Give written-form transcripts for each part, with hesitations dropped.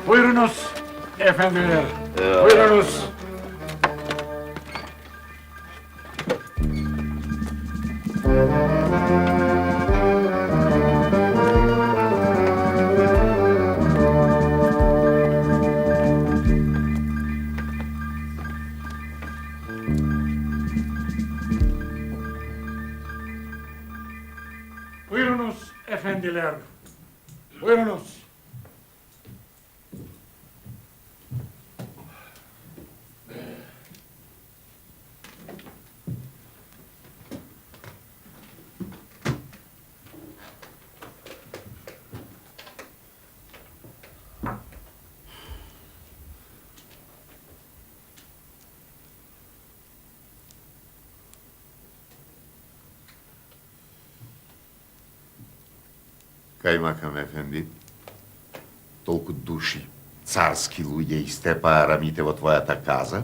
Buyurunuz efendiler. Buyurunuz. Buyurunuz efendiler. Buyurunuz. Kaymakam efendi, толку души, царски луѓе истепаа рамите во твојата каза,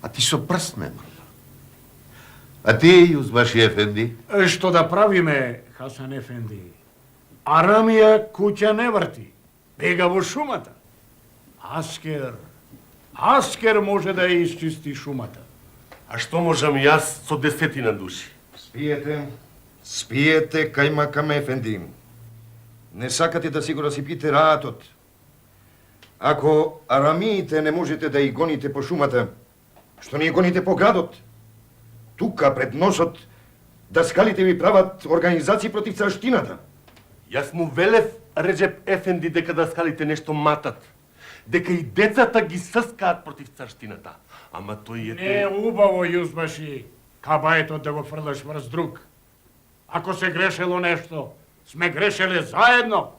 а ти со прст не мрда. А ти, Јузбаши ефенди? Што да правиме, Хасан ефенди? Арамија куќа не врти. Бега во шумата. Аскер може да ја исчисти шумата. А што можам јас со 10 души? Спиете, Кајмакам ефенди. Не сакате да си го расипите раатот. Ако арамиите не можете да ги гоните по шумата, што не ги гоните по градот? Тука, пред носот, даскалите ви прават организации против царштината. Јас му велев Реджеп ефенди дека даскалите нешто матат. Дека и децата ги съскаат против царштината. Ама тој Не е убаво, Јузбаши, кабаетот да го фрлаш врз друг. Ако се грешело нешто, сме грешеле заедно.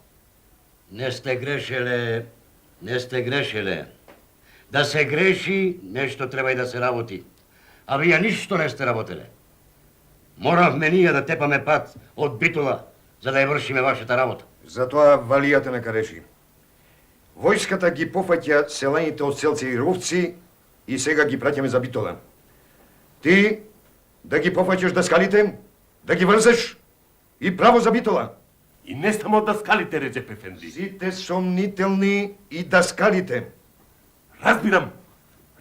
Не сте грешеле. Да се греши, нешто треба и да се работи. А вие ништо не сте работеле. Моравме ние да тепаме пат од Битола, за да ја вршиме вашата работа. Затоа валијата нека реши. Војската ги пофаќа селените од селци и ровци и сега ги праќаме за Битола. Ти да ги пофаќаш даскалите, да ги врзеш и право за Битола. И не само даскалите, Реджеп ефенди. Сите сомнителни и даскалите. Разбирам,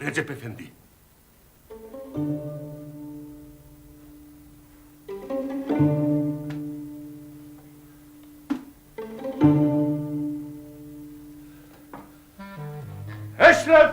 Реджеп ефенди. Ешреф!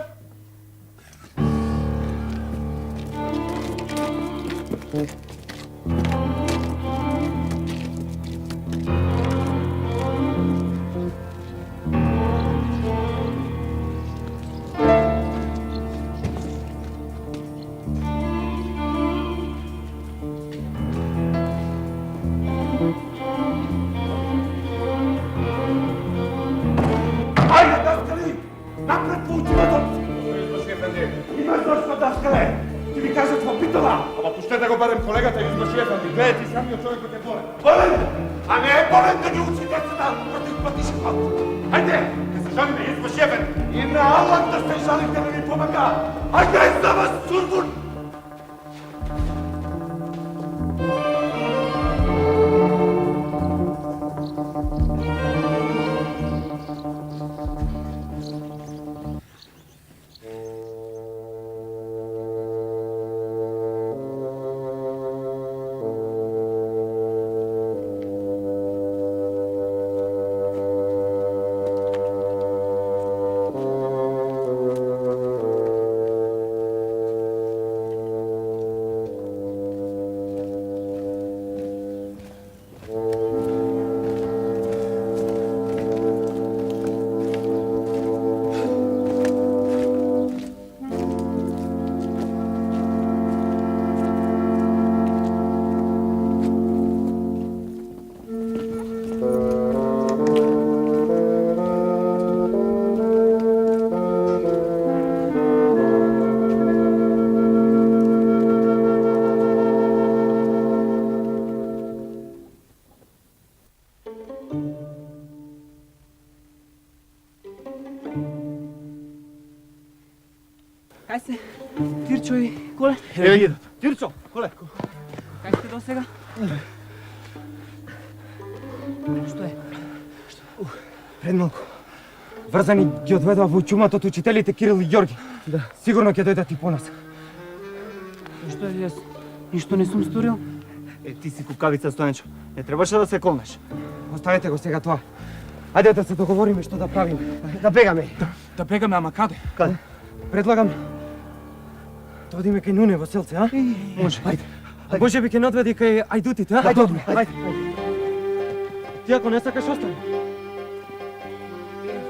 Ајде, даскали! Напред по ултиматот! Имаш дошто, даскале! Ти ми кажат во Битола! Ама пуштете го барем колегата Јузбаши ефенди. Гледате самиот човекот е болен. Болен! А не е болен да ги учи децата против патишкот! Ајде, да се жалиме, Јузбаши ефенди! И на Аллах да се жалите да ви помага! Ајде, за вас, Сурбун! Ајде, Тирчо и Коле. Еве ги, Тирчо, коле. Как сте до сега? Што е? Пред малку. Врзани ги одведува во чумата од учителите Кирил и Ѓорги. Да. Сигурно ќе дојдат и по нас. Што е, јас ништо не сум сторил? Ти си кукавица, Стојанчо. Не требаше да се колнеш. Оставете го сега тоа. Ајде да се договориме што да правиме. Да бегаме. Да бегаме, ама каде? Каде? Предлагам да одиме кај Нуне во селце, а? Може. Ајде. А може би ќе не одведи кај ајдутите, а? Ајде, Ајде. Ти ако не сакаш остани.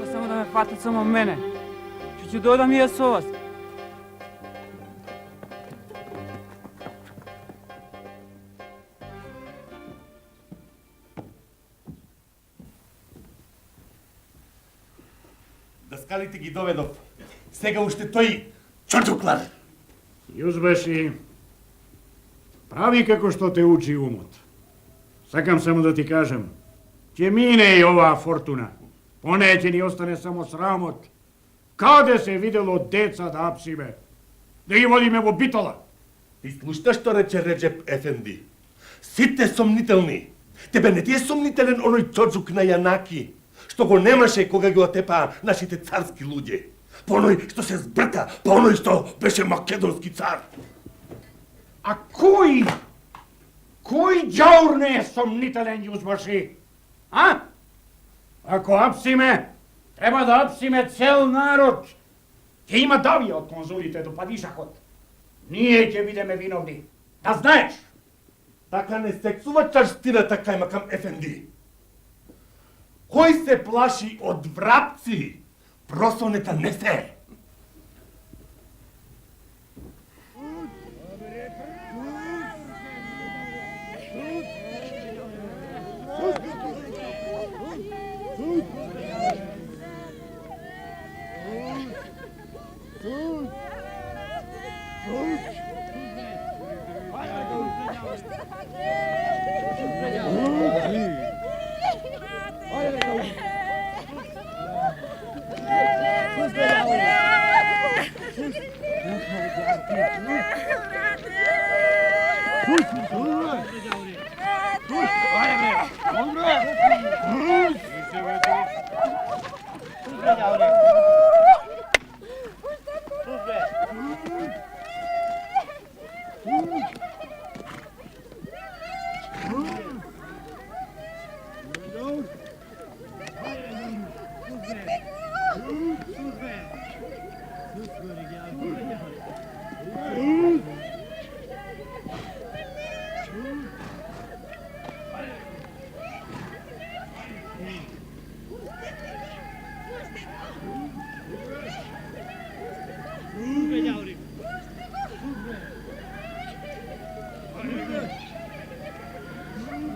Па само да ме фатат само мене. Ќе дојдам и јас со вас. Даскалите ги доведов. Сега уште тој чорчуклар. Јузбеши, прави како што те учи умот. Сакам само да ти кажем, ќе мине и оваа фортуна. Понеќе ќе ни остане само срамот. Каде се видело деца да апсиме? Да ги водиме во битола? Ти слушна што рече Реджеп Ефенди? Сите сомнителни. Тебе не ти е сомнителен оној чорчук на Јанаки, што го немаше кога ги отепаа нашите царски луѓе. По оној што се збрка, по оној што беше македонски цар. А кој ѓаур не е сомнителен, Јузбаши? А? Ако апсиме, треба да апсиме цел народ. Ќе има давија од конзулите до падишахот. Ние ќе бидеме виновни. Да знаеш! Така не сексува чарштината кај Макам Ефенди. Кој се плаши од врапци, просонета не се.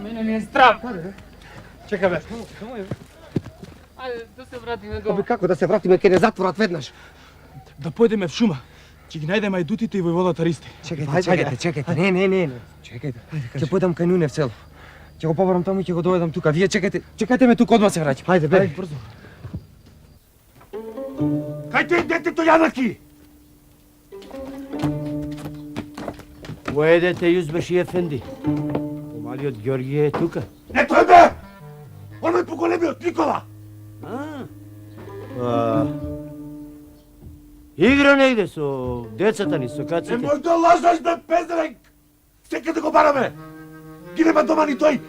Мене ми е страв. Чекай бе. Ајде да се вратиме Абе дома. како да се вратиме кај не затворат веднаш? Да појдеме в шума. Ќе ги најдеме ајдутите и војводата Ристи. Чекајте. Не. Чекајте. Ќе појдам кај Нуне в село. Ќе го побарам таму и ќе го доведам тука. Вие чекајте ме тука, одма се враќам. Ајде, бе. Брзо. Кај тој детето Јанаки? Кое дете Јузбеши Ефенди? Помалиот Ѓорги е тука. Не тој бе! Оној поголемиот Никола! Игра негде со децата ни, со каците. Немој да лажаш бе, пездрек! Секаде го бараме! Ги нема дома ни тој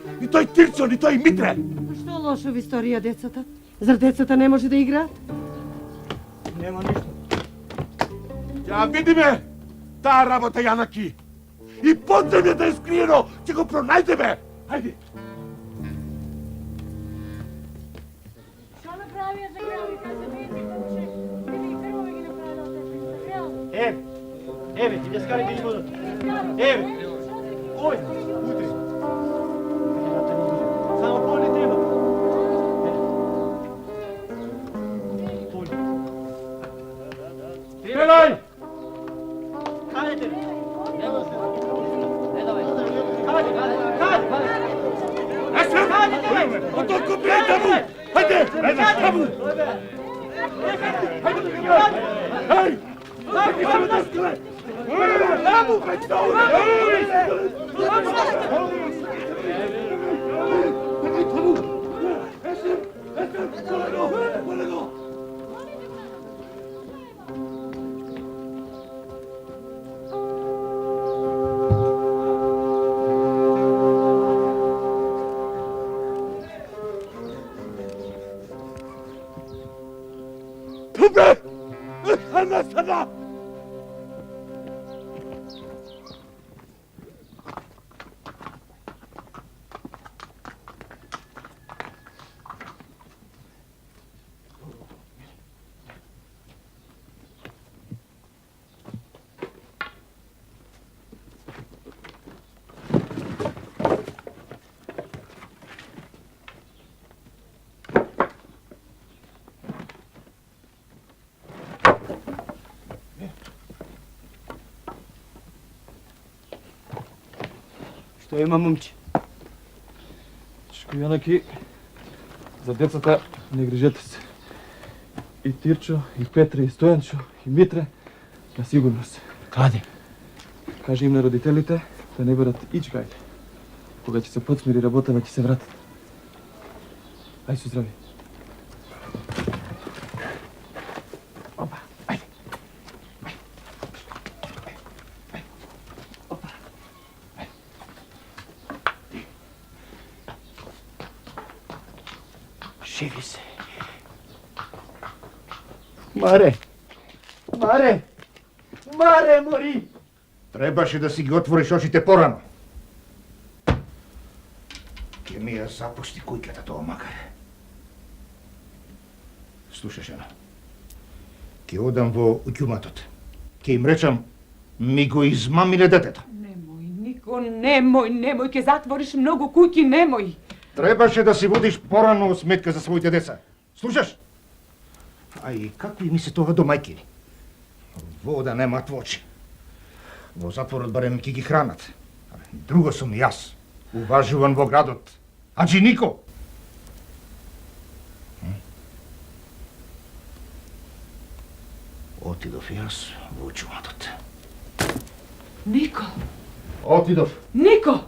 Тирчо, ни тој Митре! Што лошо ви историја децата? Зар децата не може да играат? Нема ништо. Ја видиме таа работа Јанаки! И подземјата е скриено, ќе го пронајдеме! Хајде! Што направија за грелите за мејци куче? Или крвове ги направија од грел? Еве, ти дескари ги водат. Еве! Ој, утре. Само поле треба. Стреляј! Каде? Отолку беј таму! Хајде! Таму! Хајде! Хајде! Што има, момче? Янаки, за децата не грижете се. И Тирчо, и Петре, и Стоянчо, и Митре, на сигурност. Каде? Кажи им на родителите да не бъдат ичкајде. Кога ќе се подсмири работа, ќе се вратат. Ај со здрави. Живи се. Маре! Маре! Маре, мори! Требаше да си ги отвориш очите порано. Ке ми ја запусти кујката тоа макар. Слушаш, жена. Ке одам во ќуматот. Ке им речам, ми го измамиле детето. Немој, Нико, немој, ке затвориш многу куќи, немој. Требаше да си водиш порано сметка за своите деца. Слушаш? А и какви ми се тоа до мајкини? Вода немаат во очи. Во затворот барем ќе ги хранат. Друго сум јас, уважуван во градот. Аджи Нико! Отидов јас во ќуматот. Нико, Отидов. Нико!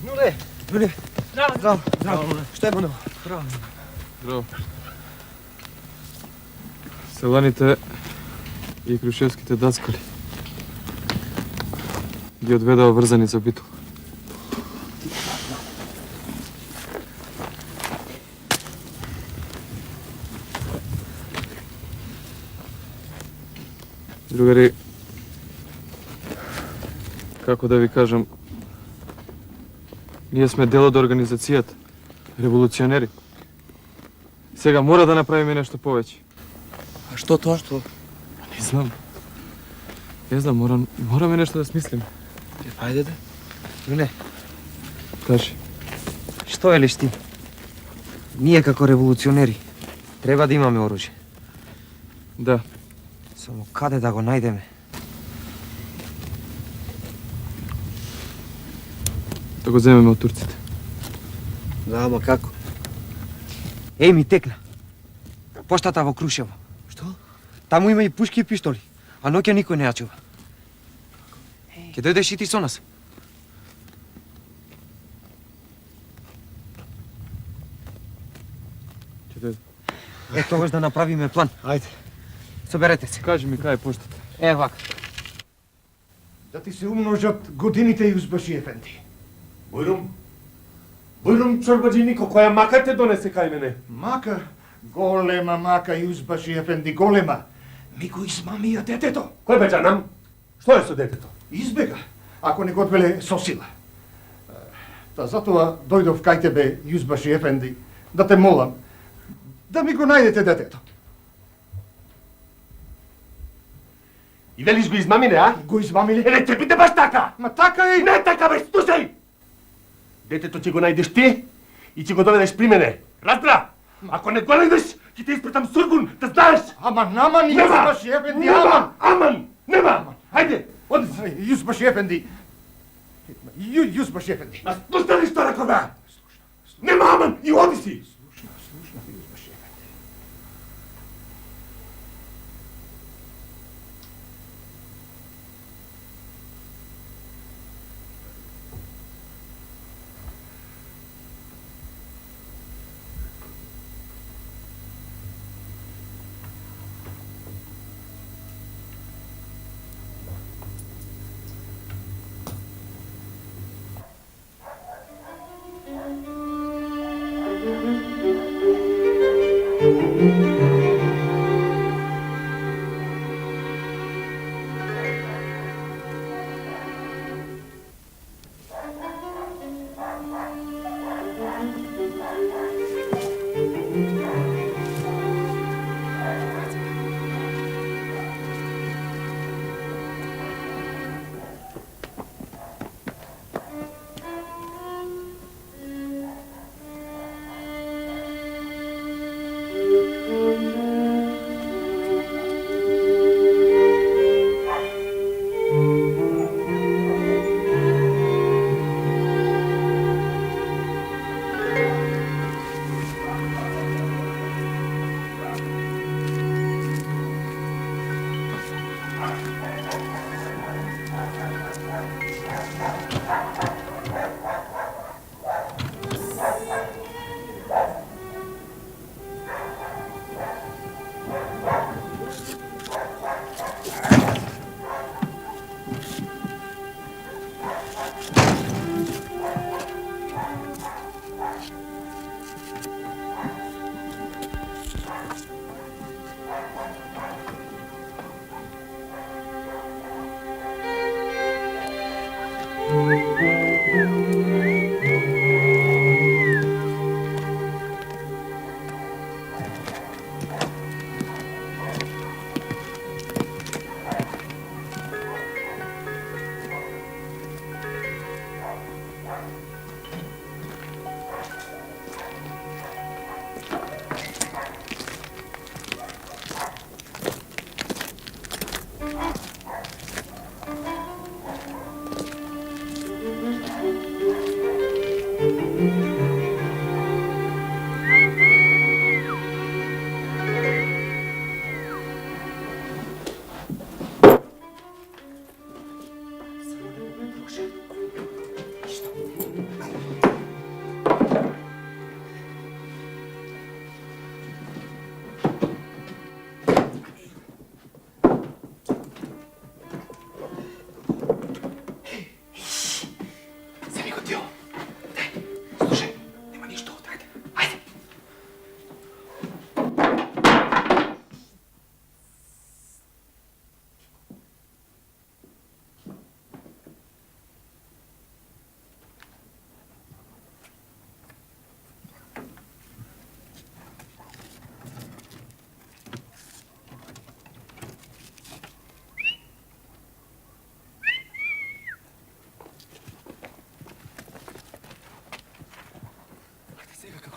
Нуле! Здраво! Што е Мано? Здраво. Селаните и крушевските даскали ги одведаа врзани за битол. Другари, како да ви кажам, ние сме дел од организацијата, револуционери. Сега мора да направиме нешто повеќе. А што тоа? Што? Не знам. Не знам, мораме нешто да смислиме. Ајде да. Нуле, Кажи. што е лиш ти? Ние како револуционери треба да имаме оружје. Да, Само каде да го најдеме? да го земеме од турците. Да, ама како? Еј, ми текна. Поштата во Крушево. Што? Таму има и пушки и пиштоли, а ноќе никој не ја чува. Ке дојдеш и ти со нас? Ќе дојде. Е, тогаш да направиме план. Ајде. Соберете се. Кажи ми кај е поштата. Е, вака. Да ти се умножат годините, Јузбаши ефенди. Бујрум чорбаджи Нико, која мака те донесе кај мене? Мака, голема мака, Јузбаши ефенди, голема. Ми го измамија детето. Кој бе джанам? Што е со детето? Избега, ако не го одвеле со сила. Та затоа дојдов кај тебе, Јузбаши ефенди, да те молам, да ми го најдете детето. И велиш го измамиле, а? Го измамиле? Не ќе биде баш така! Ма така е! Не така бе, слушај! Детето ќе го најдеш ти и ќе го доведеш при мене. Разбра? Ако не го најдеш, ќе те испратам сургун, да знаеш! Аман, Јузбаши ефенди, аман! Нема! Ајде, оди си! Јузбаши ефенди. Јузбаши ефенди. А слушна ли што реков бе? Нема аман и оди си! Слушна,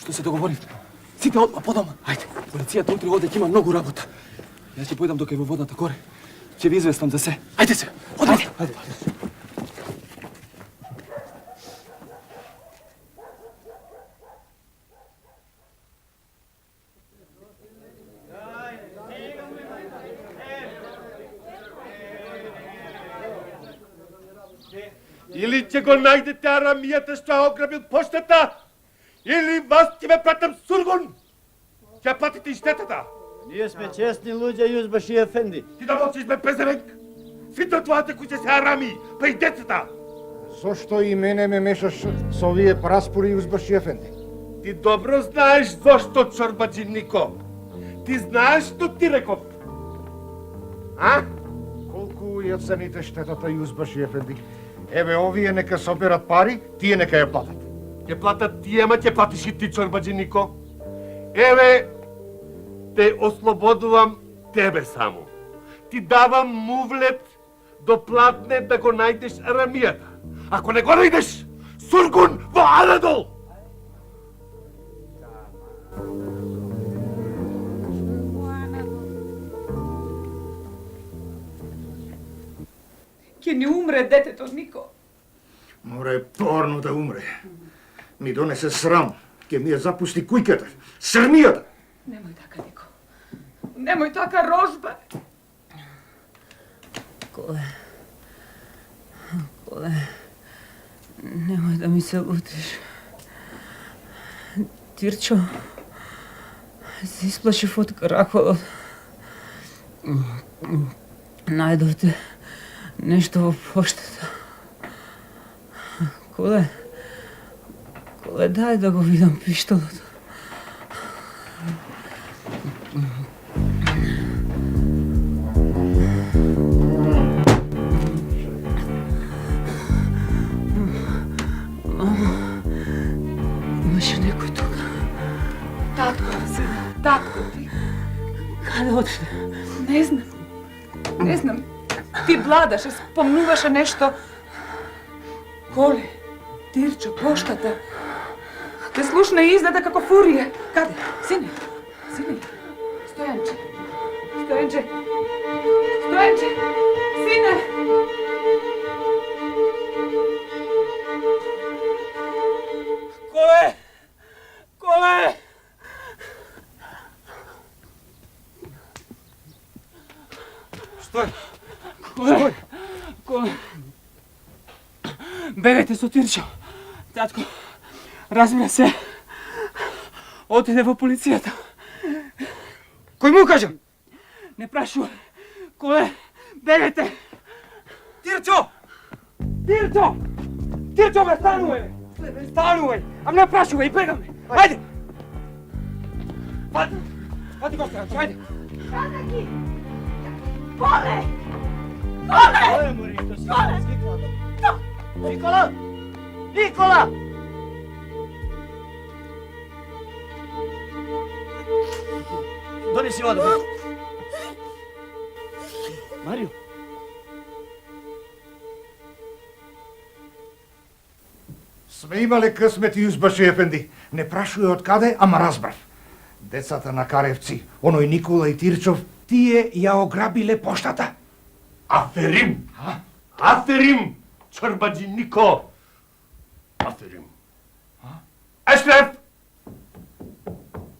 Што се договорив? Сите одма по дома. Ајде, полицијата утре оде, ќе има многу работа. Јас ќе појдам дока е во водната горе. Ќе ви известам за се. Ајде се, одам. Ајде. Или ќе го најдете арамијата што ја ограбил поштата, или вас ќе ве пратам сургун. Ќе платите и штетата. Ние сме честни луѓе, Јузбаши ефенди. Ти да молчиш, бе, пезеренк. Сите од твојата куќа се арами, па и децата. Зошто и мене ме мешаш со овие праспори, Јузбаши ефенди? Ти добро знаеш зошто, чорбаджи Нико. Ти знаеш што ти реков. А? Колку ја цените штетата, Јузбаши ефенди? Еве, овие нека соберат пари, тие нека ја платат. Ќе платат тие, ама ќе платиш и ти, чорбаджи Нико. Еве, те ослободувам тебе само. Ти давам мувлет до платне да го најдеш арамијата. Ако не го најдеш, сургун во Арадол! Ќе ни умре детето, Нико. Мора е порно да умре. Ми донесе срам, ќе ми ја запусти кујката, срмијата. Немој така, Нико. Немој така, Рожба. Коле, немој да ми се лутиш. Тирчо, се исплашив од караколот. Најдовте нешто во поштата. Коле, дај да го видам пиштолот. Имаше некој тука. Татко, сина, татко ти. Каде отиде? Не знам. Не знам. Ти бладаше, спомнуваше нешто. Коле, Тирчо, поштата. Те слушна и изгледа како фурија. Каде? Сине, Стојанче. Сине! Коле! Стој! Коле! Бегајте со Тирчо. Татко, разбира се, отиде во полицијата. Кој му кажа? Не прашувај. Коле, бегајте! Тирчо! Тирчо, бе, станувај! Ам не прашувај, бегаме! Ајде! Фати го, Стојанчо, ајде! Коле! Никола! Донеси вода. Марио. Сме имале късмет, Јузбаши ефенди. Не прашуе од каде, ама разбрав. Децата на Каревци, оној Никола и Тирчов, тие ја ограбиле поштата. Аферим! Аферим! Чорбаджи Нико! Аферим! Ешреф!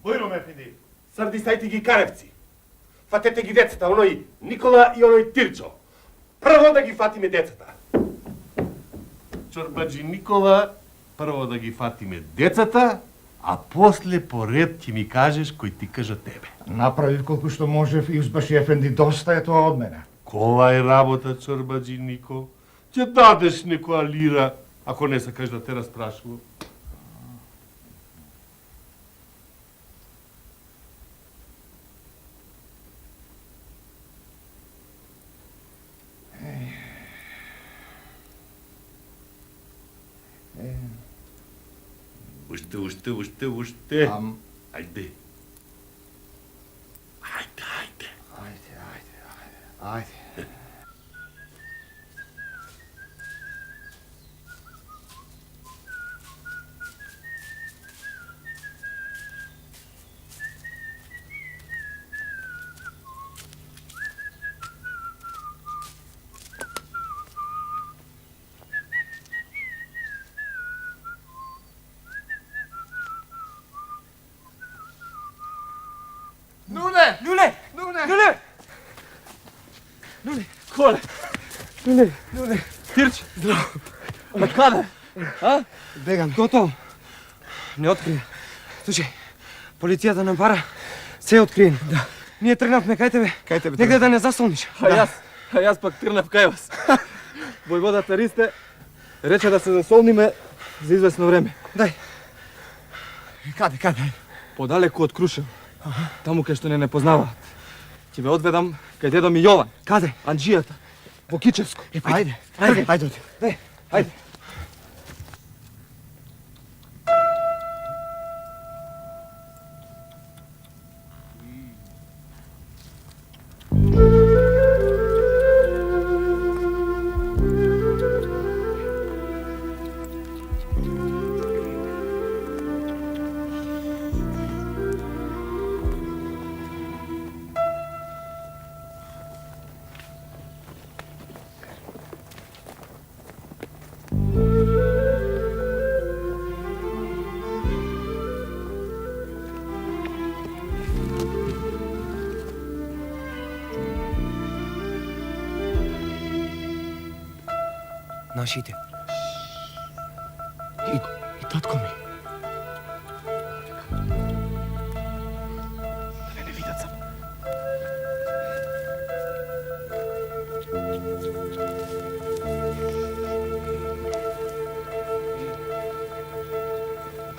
Бојром ефенди, сардисајте ги Каревци. Фатете ги децата, оној Никола и оној Тирчо. Прво да ги фатиме децата. Чорбаджи Никола, прво да ги фатиме децата, а после поред ќе ми кажеш кој ти кажа тебе. Направив колку што можев, Јузбаши ефенди, доста е тоа од мене. Кола е работа, Чорбаджи Нико. Ќе дадеш некоја лира, ако не сакаш да те распрашувам. Уште. Ајде. Ајде. Коле! Люле! Коле! Люле! Тирче! Здраво! Откъде? А? Бегам. Готово. Не открия. Слушай, полицията напара. Се открием. Да. Ние тръгнахме кай тебе. Кай тебе Негде да не засълниш. А аз пак тръгнах кай вас. Войводата Ристе рече да се засолниме за известно време. Дай. Каде? Подалеку от Крушево. Таму кај што не познаваат. Ќе ве одведам кај дедо ми Јован. Каде? Анджијата. Во Кичевско. Ajde. Ajde. Нашите. И татко ми. Да не видят само.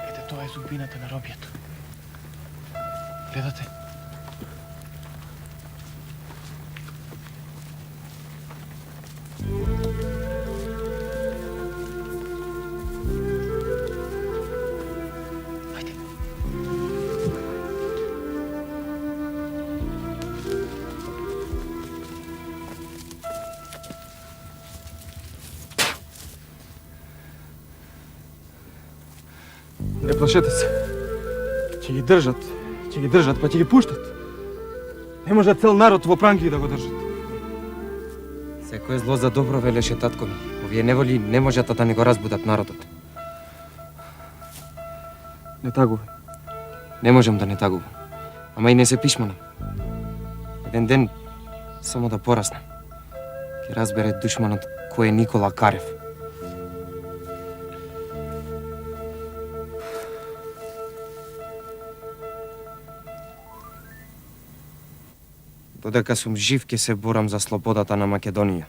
Ете, тоа е судбината на робието. Гледате? Не плашете се. Ќе ги држат, па ќе ги пуштат. Не може цел народ во пранки да го држат. Секој зло за добро, велеше татко ми. Овие неволи не можат да не го разбудат народот. Не тагувай. Не можам да не тагувам. Ама и не се пишманам. Еден ден, само да пораснам, ќе разбере душманот кој е Никола Карев. Додека сум жив, ќе се борам за слободата на Македонија.